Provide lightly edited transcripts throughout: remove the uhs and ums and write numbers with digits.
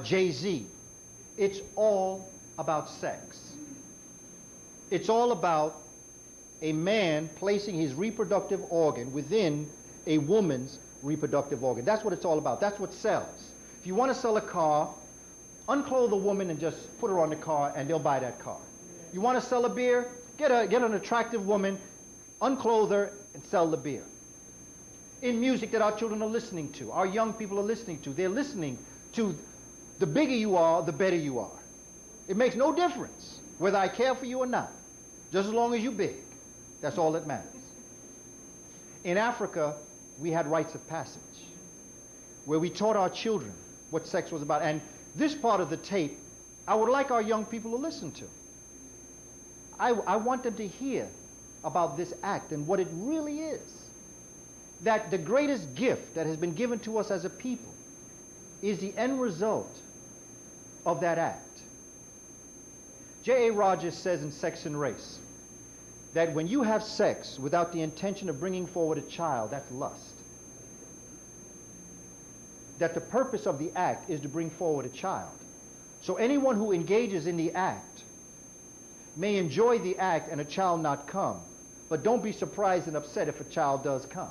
Jay-Z, it's all about sex. It's all about a man placing his reproductive organ within a woman's reproductive organ. That's what it's all about. That's what sells. If you want to sell a car, unclothe a woman and just put her on the car and they'll buy that car. You want to sell a beer? Get an attractive woman, unclothe her, and sell the beer. In music that our children are listening to, our young people are listening to, they're listening to the bigger you are, the better you are. It makes no difference whether I care for you or not, just as long as you're big. That's all that matters. In Africa, we had rites of passage, where we taught our children what sex was about. And this part of the tape, I would like our young people to listen to. I want them to hear about this act and what it really is. That the greatest gift that has been given to us as a people is the end result of that act. J.A. Rogers says in Sex and Race that when you have sex without the intention of bringing forward a child, that's lust. That the purpose of the act is to bring forward a child. So anyone who engages in the act may enjoy the act and a child not come, but don't be surprised and upset if a child does come.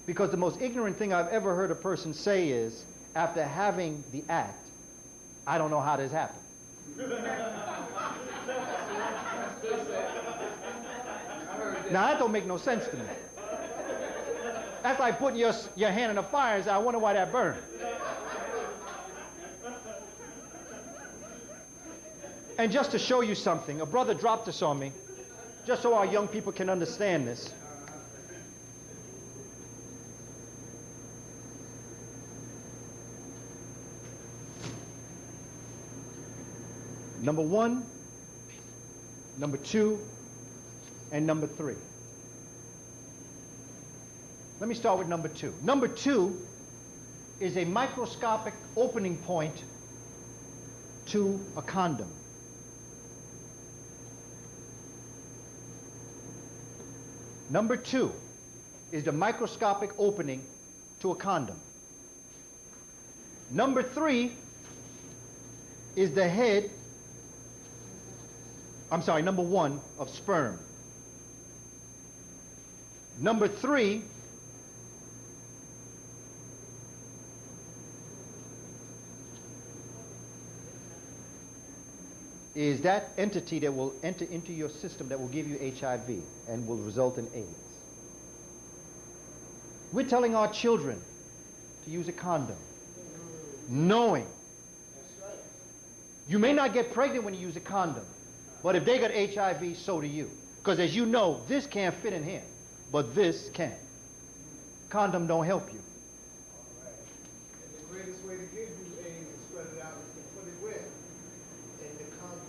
Because the most ignorant thing I've ever heard a person say is, after having the act, I don't know how this happened. Now that don't make no sense to me. That's like putting your hand in the fire and saying, I wonder why that burned. And just to show you something, a brother dropped this on me, just so our young people can understand this. Number 1, number 2, and number 3. Let me start with number 2. Number 2 is a microscopic opening point to a condom. Number 2 is the microscopic opening to a condom. Number 3 is the head, number 1 of sperm. Number 3 is that entity that will enter into your system that will give you HIV and will result in AIDS. We're telling our children to use a condom, knowing you may not get pregnant when you use a condom, but if they got HIV, so do you. Because as you know, this can't fit in here, but this can. Condom don't help you. All right. And the greatest way to give you AIDS and spread it out is to put it where? In the condom.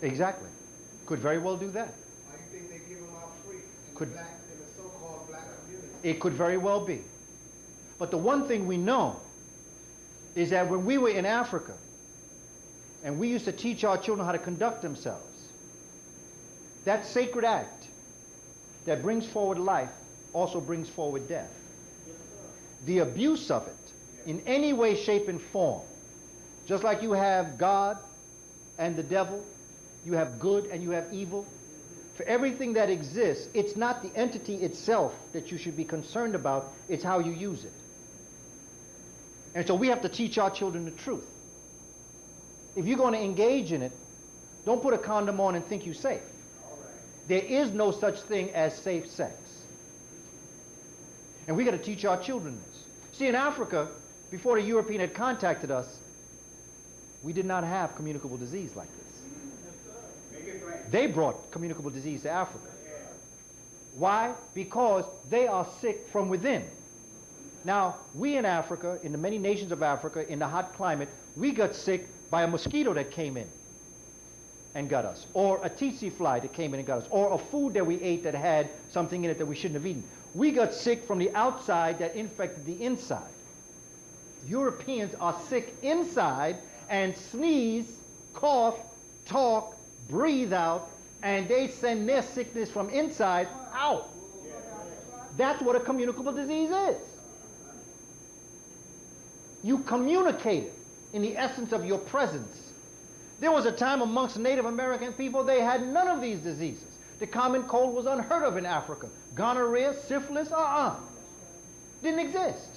Exactly. Could very well do that. Why do you think they give them out free in the so-called black community? It could very well be. But the one thing we know is that when we were in Africa, and we used to teach our children how to conduct themselves, that sacred act that brings forward life also brings forward death. The abuse of it, in any way, shape, and form, just like you have God and the devil, you have good and you have evil. For everything that exists, it's not the entity itself that you should be concerned about, it's how you use it. And so we have to teach our children the truth. If you're going to engage in it, don't put a condom on and think you're safe. There is no such thing as safe sex. And we got to teach our children this. See, in Africa, before the European had contacted us, we did not have communicable disease like this. They brought communicable disease to Africa. Why? Because they are sick from within. Now, we in Africa, in the many nations of Africa, in the hot climate, we got sick by a mosquito that came in and got us, or a tsetse fly that came in and got us, or a food that we ate that had something in it that we shouldn't have eaten. We got sick from the outside that infected the inside. Europeans are sick inside and sneeze, cough, talk, breathe out, and they send their sickness from inside out. That's what a communicable disease is. You communicate it. in the essence of your presence. There was a time amongst Native American people they had none of these diseases. The common cold was unheard of in Africa. Gonorrhea, syphilis, didn't exist.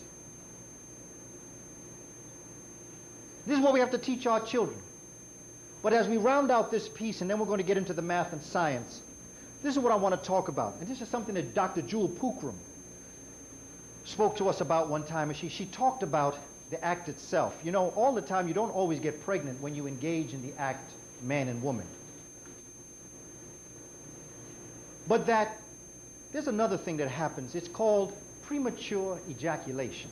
This is what we have to teach our children. But as we round out this piece, and then we're going to get into the math and science, this is what I want to talk about. And this is something that Dr. Jewel Pookrum spoke to us about one time. And she talked about the act itself. You know, all the time you don't always get pregnant when you engage in the act, man and woman. But that there's another thing that happens. It's called premature ejaculation.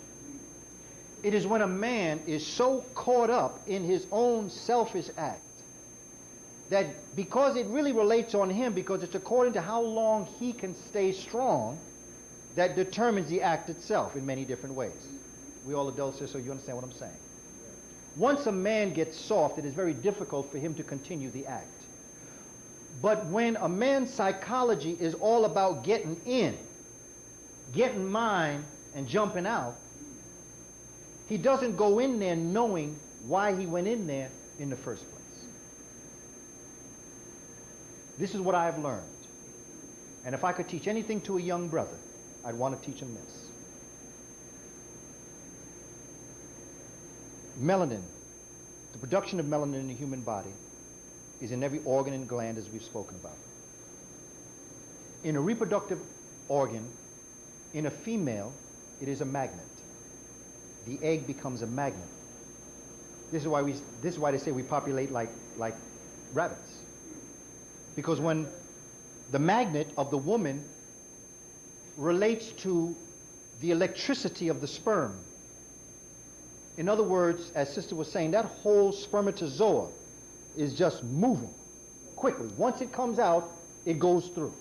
It is when a man is so caught up in his own selfish act that because it really relates on him, because it's according to how long he can stay strong, that determines the act itself in many different ways. We all adults here, so you understand what I'm saying. Once a man gets soft, it is very difficult for him to continue the act. But when a man's psychology is all about getting in, getting mine, and jumping out, he doesn't go in there knowing why he went in there in the first place. This is what I've learned. And if I could teach anything to a young brother, I'd want to teach him this. Melanin, the production of melanin in the human body, is in every organ and gland, as we've spoken about. In a reproductive organ, in a female, it is a magnet. The egg becomes a magnet. This is why they say we populate like rabbits. Because when the magnet of the woman relates to the electricity of the sperm, in other words, as Sister was saying, that whole spermatozoa is just moving quickly. Once it comes out, it goes through.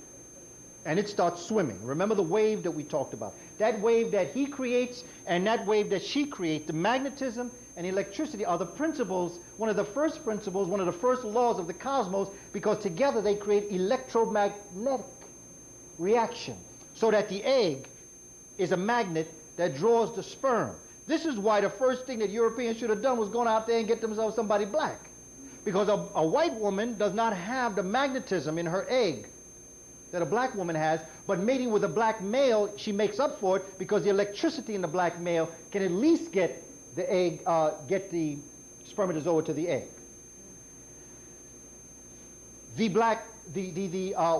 And it starts swimming. Remember the wave that we talked about. That wave that he creates and that wave that she creates, the magnetism and electricity are the principles, one of the first principles, one of the first laws of the cosmos, because together they create electromagnetic reaction. So that the egg is a magnet that draws the sperm. This is why the first thing that Europeans should have done was gone out there and get themselves somebody black. Because a white woman does not have the magnetism in her egg that a black woman has, but mating with a black male, she makes up for it because the electricity in the black male can at least get the egg, get the spermatozoa to the egg. The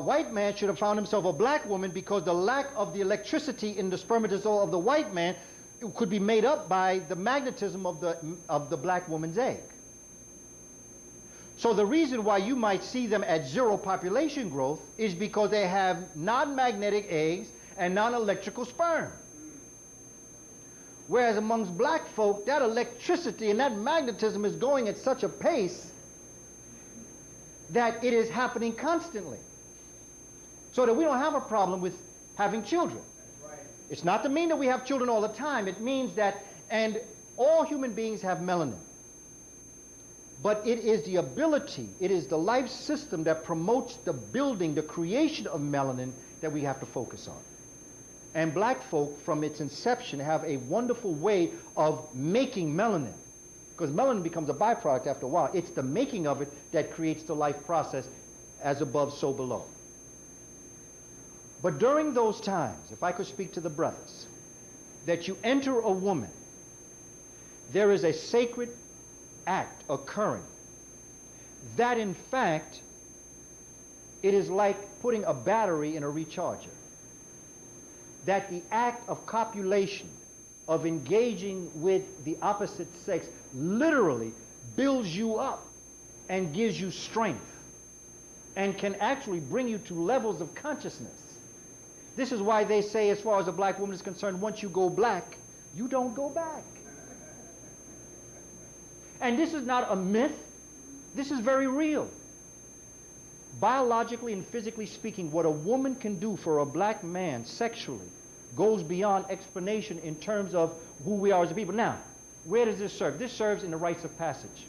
white man should have found himself a black woman because the lack of the electricity in the spermatozoa of the white man could be made up by the magnetism of the black woman's egg. So the reason why you might see them at zero population growth is because they have non-magnetic eggs and non-electrical sperm. Whereas amongst black folk, that electricity and that magnetism is going at such a pace that it is happening constantly. So that we don't have a problem with having children. That's right. It's not to mean that we have children all the time. It means that, and all human beings have melanin. But it is the ability, it is the life system that promotes the building, the creation of melanin that we have to focus on. And black folk, from its inception, have a wonderful way of making melanin. Because melanin becomes a byproduct after a while. It's the making of it that creates the life process, as above, so below. But during those times, if I could speak to the brothers, that you enter a woman, there is a sacred act occurring that in fact it is like putting a battery in a recharger. That the act of copulation, of engaging with the opposite sex, literally builds you up and gives you strength and can actually bring you to levels of consciousness. This is why they say, as far as a black woman is concerned, once you go black, you don't go back. And this is not a myth. This is very real. Biologically and physically speaking, what a woman can do for a black man sexually goes beyond explanation in terms of who we are as a people. Now, where does this serve? This serves in the rites of passage.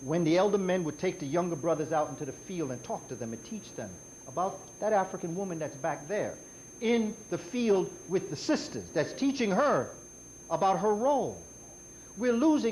When the elder men would take the younger brothers out into the field and talk to them and teach them about that African woman that's back there in the field with the sisters, that's teaching her about her role. We're losing